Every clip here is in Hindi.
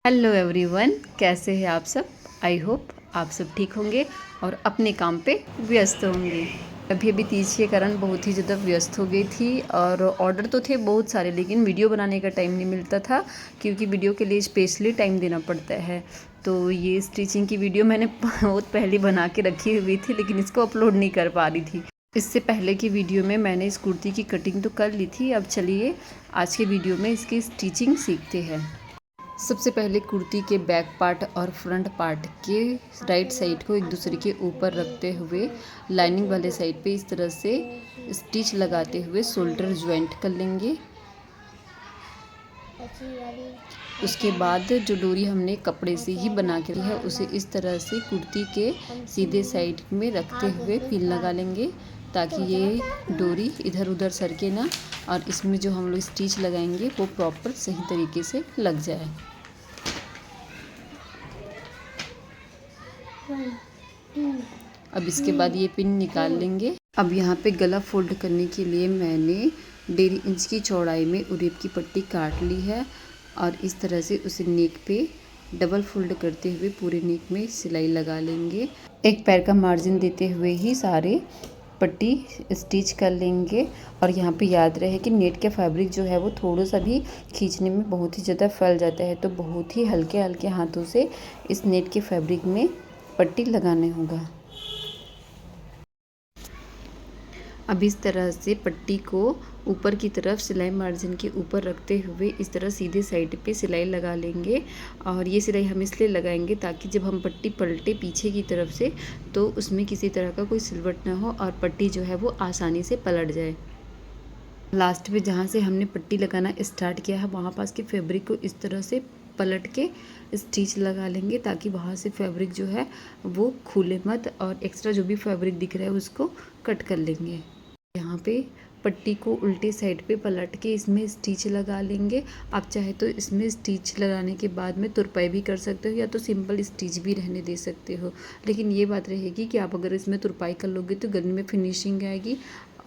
हेलो एवरीवन, कैसे हैं आप सब। आई होप आप सब ठीक होंगे और अपने काम पे व्यस्त होंगे। अभी अभी तीज के कारण बहुत ही ज़्यादा व्यस्त हो गई थी और ऑर्डर तो थे बहुत सारे, लेकिन वीडियो बनाने का टाइम नहीं मिलता था क्योंकि वीडियो के लिए स्पेशली टाइम देना पड़ता है। तो ये स्टिचिंग की वीडियो मैंने बहुत पहले बना के रखी हुई थी, लेकिन इसको अपलोड नहीं कर पा रही थी। इससे पहले की वीडियो में मैंने इस कुर्ती की कटिंग तो कर ली थी। अब चलिए आज के वीडियो में इसकी स्टिचिंग सीखते हैं। सबसे पहले कुर्ती के बैक पार्ट और फ्रंट पार्ट के राइट साइड को एक दूसरे के ऊपर रखते हुए लाइनिंग वाले साइड पे इस तरह से स्टिच लगाते हुए शोल्डर ज्वाइंट कर लेंगे। उसके बाद जो डोरी हमने कपड़े से ही बना के ली है उसे इस तरह से कुर्ती के सीधे साइड में रखते हुए पिन लगा लेंगे ताकि ये डोरी इधर उधर सरके ना और इसमें जो हम लोग स्टिच लगाएंगे वो प्रॉपर सही तरीके से लग जाए। अब इसके बाद ये पिन निकाल लेंगे। अब यहाँ पे गला फोल्ड करने के लिए मैंने 1.5 इंच की चौड़ाई में उरेब की पट्टी काट ली है और इस तरह से उसे नेक पे डबल फोल्ड करते हुए पूरे नेक में सिलाई लगा लेंगे। एक पैर का मार्जिन देते हुए ही सारे पट्टी स्टिच कर लेंगे। और यहाँ पे याद रहे कि नेट का फैब्रिक जो है वो थोड़ा सा भी खींचने में बहुत ही ज़्यादा फैल जाता है, तो बहुत ही हल्के हल्के हाथों से इस नेट के फैब्रिक में पट्टी लगाने होगा। अब इस तरह से पट्टी को ऊपर की तरफ सिलाई मार्जिन के ऊपर रखते हुए इस तरह सीधे साइड पे सिलाई लगा लेंगे। और ये सिलाई हम इसलिए लगाएंगे ताकि जब हम पट्टी पलटे पीछे की तरफ से तो उसमें किसी तरह का कोई सिलवट ना हो और पट्टी जो है वो आसानी से पलट जाए। लास्ट में जहाँ से हमने पट्टी लगाना स्टार्ट किया है वहाँ पास के फैब्रिक को इस तरह से पलट के स्टिच लगा लेंगे ताकि वहाँ से फैब्रिक जो है वो खुले मत और एक्स्ट्रा जो भी फैब्रिक दिख रहा है उसको कट कर लेंगे। यहाँ पे पट्टी को उल्टे साइड पे पलट के इसमें स्टिच लगा लेंगे। आप चाहे तो इसमें स्टिच लगाने के बाद में तुरपाई भी कर सकते हो या तो सिंपल स्टिच भी रहने दे सकते हो, लेकिन ये बात रहेगी कि आप अगर इसमें तुरपाई कर लोगे तो गले में फिनिशिंग आएगी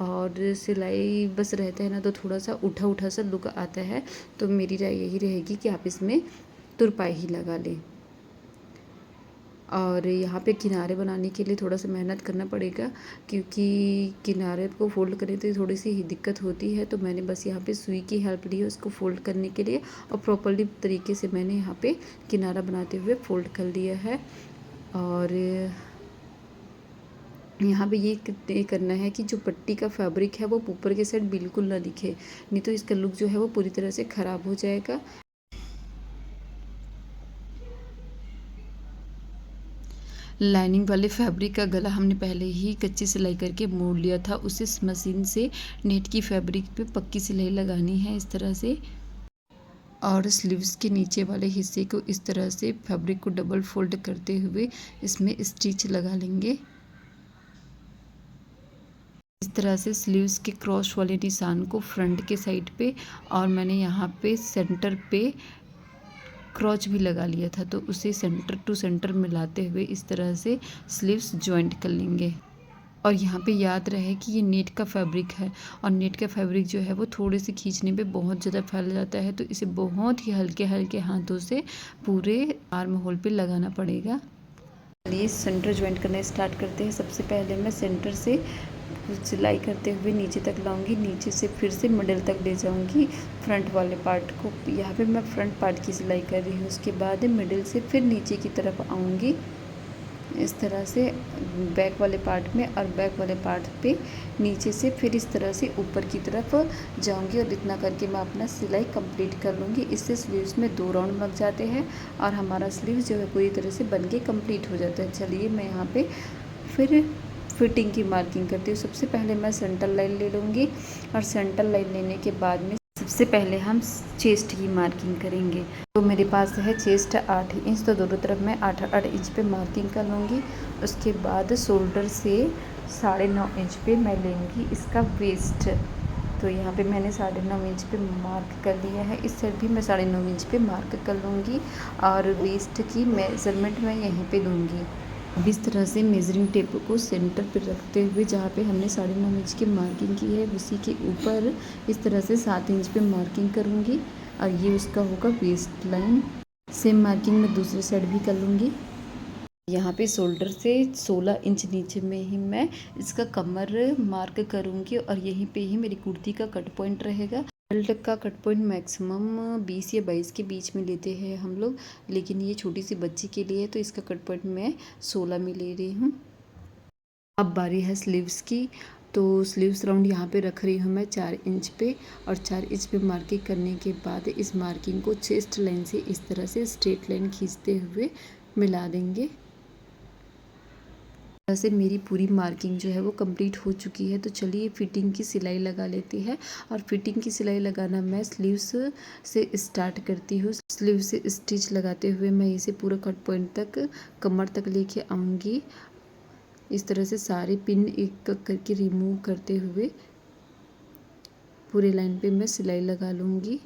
और सिलाई बस रहता है ना तो थोड़ा सा उठा उठा सा लुक आता है। तो मेरी राय यही रहेगी कि आप इसमें तुरपाई ही लगा लें। और यहाँ पे किनारे बनाने के लिए थोड़ा सा मेहनत करना पड़ेगा क्योंकि किनारे को फोल्ड करें तो थोड़ी सी ही दिक्कत होती है। तो मैंने बस यहाँ पे सुई की हेल्प ली है उसको फोल्ड करने के लिए और प्रॉपर्ली तरीके से मैंने यहाँ पे किनारा बनाते हुए फोल्ड कर लिया है। और यहाँ पे ये करना है कि जो पट्टी का फैब्रिक है वो ऊपर के साइड बिल्कुल ना दिखे, नहीं तो इसका लुक जो है वो पूरी तरह से ख़राब हो जाएगा। लाइनिंग वाले फैब्रिक का गला हमने पहले ही कच्ची सिलाई करके मोड़ लिया था, उसे मशीन से नेट की फैब्रिक पे पक्की सिलाई लगानी है इस तरह से। और स्लीव्स के नीचे वाले हिस्से को इस तरह से फैब्रिक को डबल फोल्ड करते हुए इसमें स्टिच लगा लेंगे। इस तरह से स्लीव्स के क्रॉस वाले निशान को फ्रंट के साइड पे और मैंने यहाँ पे सेंटर पे क्रॉच भी लगा लिया था, तो उसे सेंटर टू सेंटर मिलाते हुए इस तरह से स्लीव्स जॉइंट कर लेंगे। और यहाँ पे याद रहे कि ये नेट का फैब्रिक है और नेट का फैब्रिक जो है वो थोड़े से खींचने पे बहुत ज़्यादा फैल जाता है, तो इसे बहुत ही हल्के हल्के हाथों से पूरे आर्म होल पे लगाना पड़ेगा। चलिए सेंटर ज्वाइंट करना स्टार्ट करते हैं। सबसे पहले मैं सेंटर से सिलाई करते हुए नीचे तक लाऊंगी, नीचे से फिर से मिडिल तक ले जाऊंगी फ्रंट वाले पार्ट को। यहाँ पे मैं फ्रंट पार्ट की सिलाई कर रही हूँ, उसके बाद मिडिल से फिर नीचे की तरफ आऊँगी इस तरह से बैक वाले पार्ट में और बैक वाले पार्ट पे नीचे से फिर इस तरह से ऊपर की तरफ जाऊंगी और इतना करके मैं अपना सिलाई कंप्लीट कर लूँगी। इससे स्लीव्स में 2 राउंड लग जाते हैं और हमारा स्लीव्स जो है पूरी तरह से बन के कम्प्लीट हो जाता है। चलिए मैं यहाँ पे फिर फिटिंग की मार्किंग करती हूँ। सबसे पहले मैं सेंटर लाइन ले लूँगी और सेंटर लाइन लेने के बाद में सबसे पहले हम चेस्ट की मार्किंग करेंगे। तो मेरे पास है चेस्ट 8 इंच, तो दोनों तरफ मैं 8-8 इंच पे मार्किंग कर लूँगी। उसके बाद शोल्डर से 9.5 इंच पे मैं लूँगी इसका वेस्ट। तो यहाँ पे मैंने 9.5 इंच पे मार्क कर लिया है, इस साइड भी मैं 9.5 इंच पे मार्क कर लूँगी और वेस्ट की मेजरमेंट मैं यहीं पे दूँगी। अब इस तरह से मेजरिंग टेप को सेंटर पर रखते हुए जहाँ पे हमने 9.5 इंच की मार्किंग की है उसी के ऊपर इस तरह से 7 इंच पे मार्किंग करूँगी और ये उसका होगा वेस्ट लाइन। सेम मार्किंग मैं दूसरी साइड भी कर लूँगी। यहाँ पे शोल्डर से 16 इंच नीचे में ही मैं इसका कमर मार्क करूँगी और यहीं पे ही मेरी कुर्ती का कट पॉइंट रहेगा। बेल्ट का कट पॉइंट मैक्सिमम 20 या 22 के बीच में लेते हैं हम लोग, लेकिन ये छोटी सी बच्ची के लिए है तो इसका कट पॉइंट मैं 16 में ले रही हूँ। अब बारी है स्लीव्स की, तो स्लीव्स राउंड यहाँ पे रख रही हूँ मैं 4 इंच पे, और 4 इंच पे मार्किंग करने के बाद इस मार्किंग को चेस्ट लाइन से इस तरह से स्ट्रेट लाइन खींचते हुए मिला देंगे। वैसे मेरी पूरी मार्किंग जो है वो कंप्लीट हो चुकी है, तो चलिए फिटिंग की सिलाई लगा लेती है। और फिटिंग की सिलाई लगाना मैं स्लीव्स से स्टार्ट करती हूँ। स्लीव से स्टिच लगाते हुए मैं इसे पूरा कट पॉइंट तक कमर तक लेके आऊँगी। इस तरह से सारे पिन एक करके रिमूव करते हुए पूरे लाइन पे मैं सिलाई लगा लूँगी।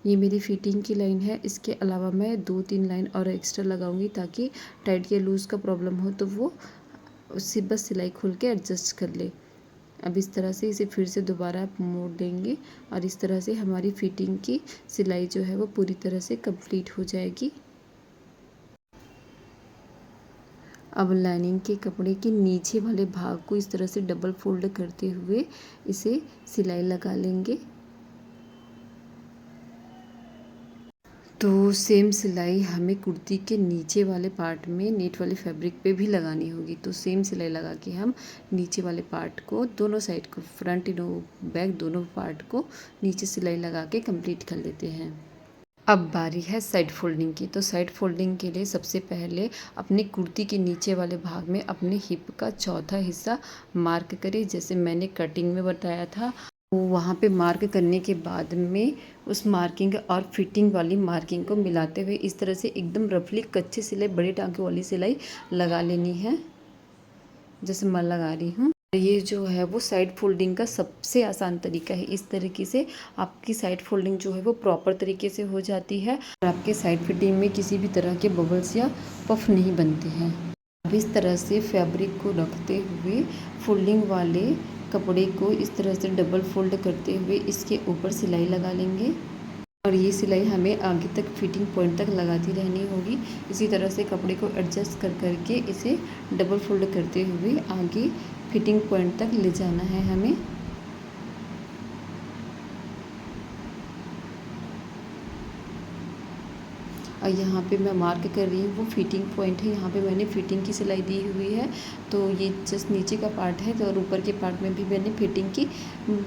ये मेरी फिटिंग की लाइन है। इसके अलावा मैं 2-3 लाइन और एक्स्ट्रा लगाऊंगी ताकि टाइट या लूज़ का प्रॉब्लम हो तो वो उससे बस सिलाई खोल के एडजस्ट कर ले। अब इस तरह से इसे फिर से दोबारा मोड़ देंगे और इस तरह से हमारी फिटिंग की सिलाई जो है वो पूरी तरह से कंप्लीट हो जाएगी। अब लाइनिंग के कपड़े के नीचे वाले भाग को इस तरह से डबल फोल्ड करते हुए इसे सिलाई लगा लेंगे। तो सेम सिलाई हमें कुर्ती के नीचे वाले पार्ट में नेट वाले फैब्रिक पे भी लगानी होगी। तो सेम सिलाई लगा के हम नीचे वाले पार्ट को दोनों साइड को, फ्रंट बैक दोनों पार्ट को नीचे सिलाई लगा के कंप्लीट कर लेते हैं। अब बारी है साइड फोल्डिंग की। तो साइड फोल्डिंग के लिए सबसे पहले अपनी कुर्ती के नीचे वाले भाग में अपने हिप का चौथा हिस्सा मार्क करें, जैसे मैंने कटिंग में बताया था। वहाँ पे मार्क करने के बाद में उस मार्किंग और फिटिंग वाली मार्किंग को मिलाते हुए इस तरह से एकदम रफली कच्ची सिलाई, बड़े टाँके वाली सिलाई लगा लेनी है, जैसे मैं लगा रही हूँ। ये जो है वो साइड फोल्डिंग का सबसे आसान तरीका है। इस तरीके से आपकी साइड फोल्डिंग जो है वो प्रॉपर तरीके से हो जाती है और आपके साइड फिटिंग में किसी भी तरह के बबल्स या पफ नहीं बनते हैं। अब इस तरह से फैब्रिक को रखते हुए फोल्डिंग वाले कपड़े को इस तरह से डबल फोल्ड करते हुए इसके ऊपर सिलाई लगा लेंगे और ये सिलाई हमें आगे तक फिटिंग पॉइंट तक लगाती रहनी होगी। इसी तरह से कपड़े को एडजस्ट कर करके इसे डबल फोल्ड करते हुए आगे फिटिंग पॉइंट तक ले जाना है हमें। और यहाँ पे मैं मार्क कर रही हूँ वो फिटिंग पॉइंट है। यहाँ पे मैंने फिटिंग की सिलाई दी हुई है, तो ये जस्ट नीचे का पार्ट है तो और ऊपर के पार्ट में भी मैंने फिटिंग की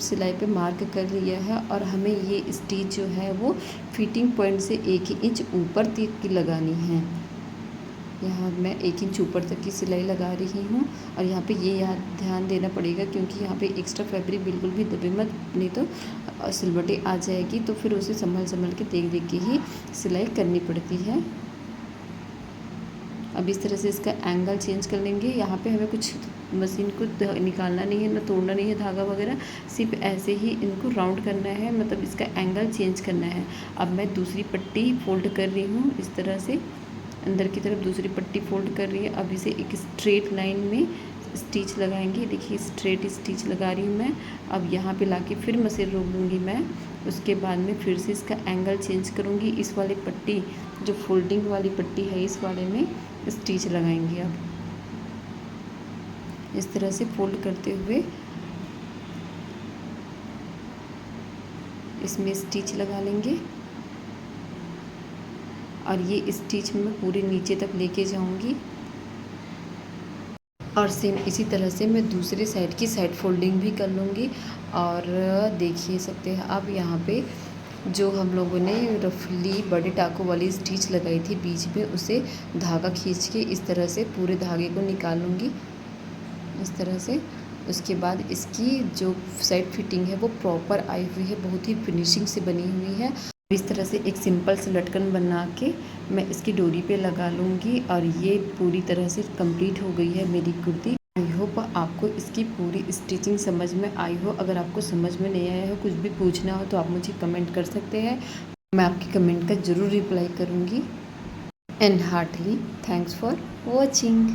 सिलाई पे मार्क कर लिया है। और हमें ये स्टिच जो है वो फिटिंग पॉइंट से 1 इंच ऊपर तक की लगानी है। यहाँ मैं 1 इंच ऊपर तक की सिलाई लगा रही हूँ और यहाँ पे ये याद ध्यान देना पड़ेगा क्योंकि यहाँ पे एक्स्ट्रा फैब्रिक बिल्कुल भी दबे मत, नहीं तो सिलवटें आ जाएगी, तो फिर उसे संभल के देख के ही सिलाई करनी पड़ती है। अब इस तरह से इसका एंगल चेंज कर लेंगे। यहाँ पे हमें कुछ मशीन को निकालना नहीं है, ना तोड़ना नहीं है धागा वगैरह, सिर्फ ऐसे ही इनको राउंड करना है, मतलब इसका एंगल चेंज करना है। अब मैं दूसरी पट्टी फोल्ड कर रही हूँ, इस तरह से अंदर की तरफ दूसरी पट्टी फोल्ड कर रही है। अब इसे एक स्ट्रेट लाइन में स्टिच लगाएंगे। देखिए स्ट्रेट स्टिच लगा रही हूँ मैं। अब यहाँ पे लाके फिर मशीन रोक लूँगी मैं। उसके बाद में फिर से इसका एंगल चेंज करूँगी। इस वाली पट्टी जो फोल्डिंग वाली पट्टी है इस वाले में स्टिच लगाएंगे। अब इस तरह से फोल्ड करते हुए इसमें स्टिच लगा लेंगे और ये स्टिच मैं पूरे नीचे तक लेके जाऊंगी। और सेम इसी तरह से मैं दूसरे साइड की साइड फोल्डिंग भी कर लूँगी। और देखिए सकते हैं अब यहाँ पे जो हम लोगों ने रफली बड़े टाकों वाली स्टिच लगाई थी बीच में, उसे धागा खींच के इस तरह से पूरे धागे को निकाल लूँगी इस तरह से। उसके बाद इसकी जो साइड फिटिंग है वो प्रॉपर आई हुई है, बहुत ही फिनिशिंग से बनी हुई है। इस तरह से एक सिंपल से लटकन बना के मैं इसकी डोरी पे लगा लूँगी और ये पूरी तरह से कंप्लीट हो गई है मेरी कुर्ती। आई होप आपको इसकी पूरी स्टिचिंग समझ में आई हो। अगर आपको समझ में नहीं आया हो, कुछ भी पूछना हो तो आप मुझे कमेंट कर सकते हैं, मैं आपकी कमेंट का ज़रूर रिप्लाई करूँगी। And heartly thanks for watching.